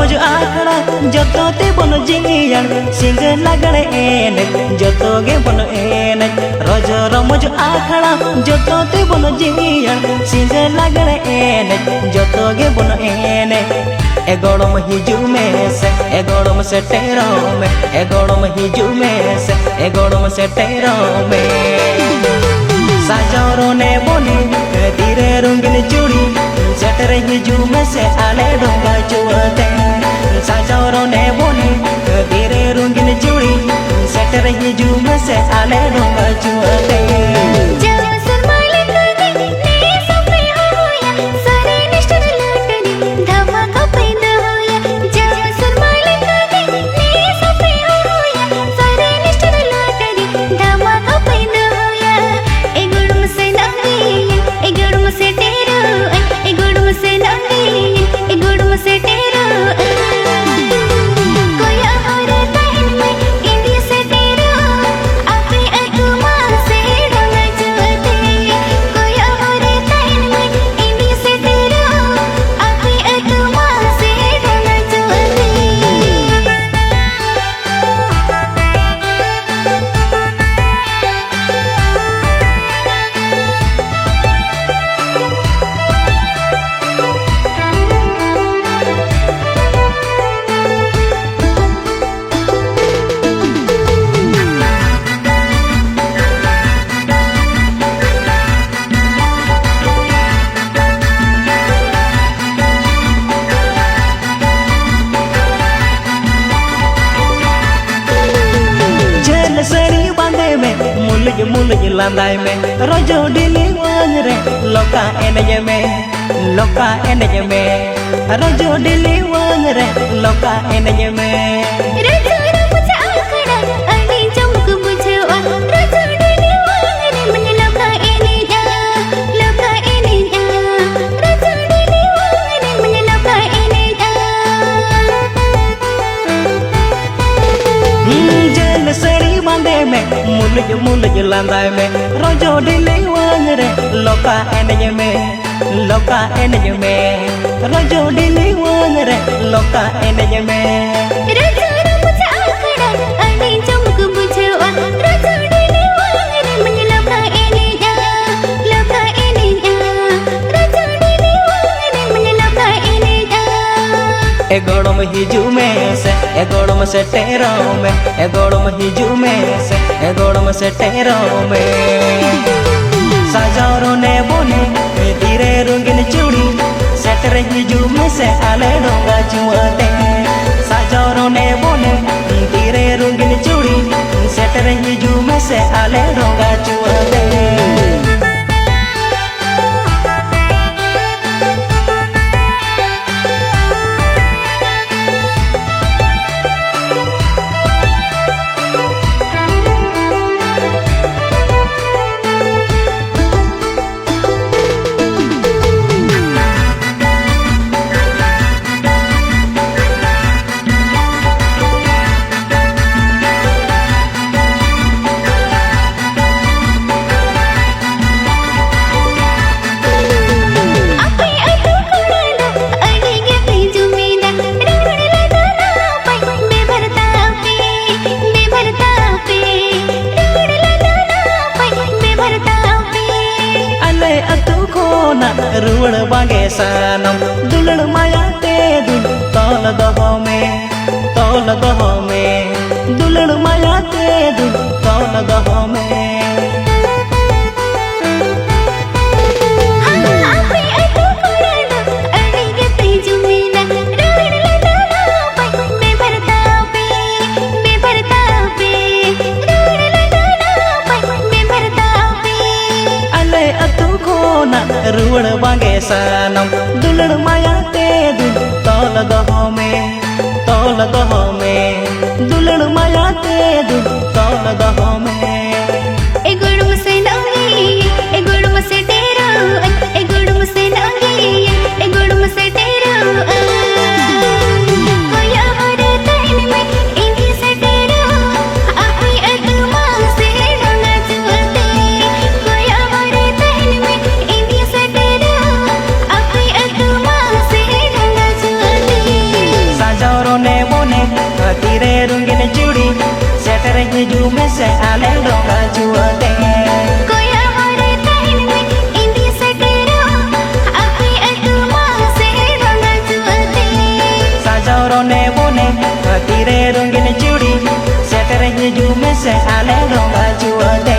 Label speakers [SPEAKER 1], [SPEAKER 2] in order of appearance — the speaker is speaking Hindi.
[SPEAKER 1] रमज आखड़ा जतोते बन जियान सिंग लागड़े एने जतोगे बन एने रज रमज आखड़ा जतोते बन जियान सिंग लागड़े एने जतोगे बन एने एगोड़म हिजू में से एगोड़म से टेरो में एगोड़म हिजू में से एगोड़म से टेरो में साजोरो ने बोली धीरे रंगीन चूड़ी सेटर हिजू में से आले डोंगा चुआते साजोरो ने बोली धीरे रंगीन चूड़ी सेटर हिजू में से आले डोंगा चुआते मुलज लांदाय में रोजो डिली वांग रे लोका एनज में रोजो डिली वांग रे लोका एनज में रोजो रमज आखड़ा अनी चमक बुझवा रोजो डिली वांग रे मन लोका एनज रोजो डिली वांग रे मन लोका एनज जल सड़ी बांधे में मुलज लांदाय में रोजो डिली वांग रे लोका एनज में रोजो डिली वांग रे लोका एनज में रोजो रमज आखड़ा अनी चमक बुझवा रोजो डिली वांग रे मन लोका एनज रोजो डिली वांग रे मन लोका एनज एगोड़म हिजू में से एगोड़म से टेरो में एगोड़म हिजू में से एगोड़म से टेरो में साजोरो ने बोले धीरे रंगीन चूड़ी सेटर हिजू में से आले डोंगा चुआते साजोरो ने बोले धीरे रंगीन चूड़ी सेटर हिजू में से आले डोंगा चुआते रुवण बांगे सनम दुल्हन माया ते दुल तौल दहो में दुल्हन माया ते दुल तौल दहो में रुवण बांगे सनम दुल्हन माया ते दुल तौल दहो में दुल्हन माया ते दुल तौल दहो में एगोड़म से नंगी एगोड़म से टेरो एगोड़म से नंगी एगोड़म से टेरो कोया हरे तैन में इंदी से टेरो अपनी अतमा से डोंगा चुआते कोया हरे तैन में इंदी से टेरो अपनी अतमा से डोंगा चुआते hiju में से आले डोंगा जुआते
[SPEAKER 2] कोया हरे तहिन में इंदी से तेरो अपनी अतुमा से डोंगा जुआते
[SPEAKER 1] साजाओ रोने बोने तीरे रंगीन चूड़ी सेटर hiju में से आले डोंगा जुआते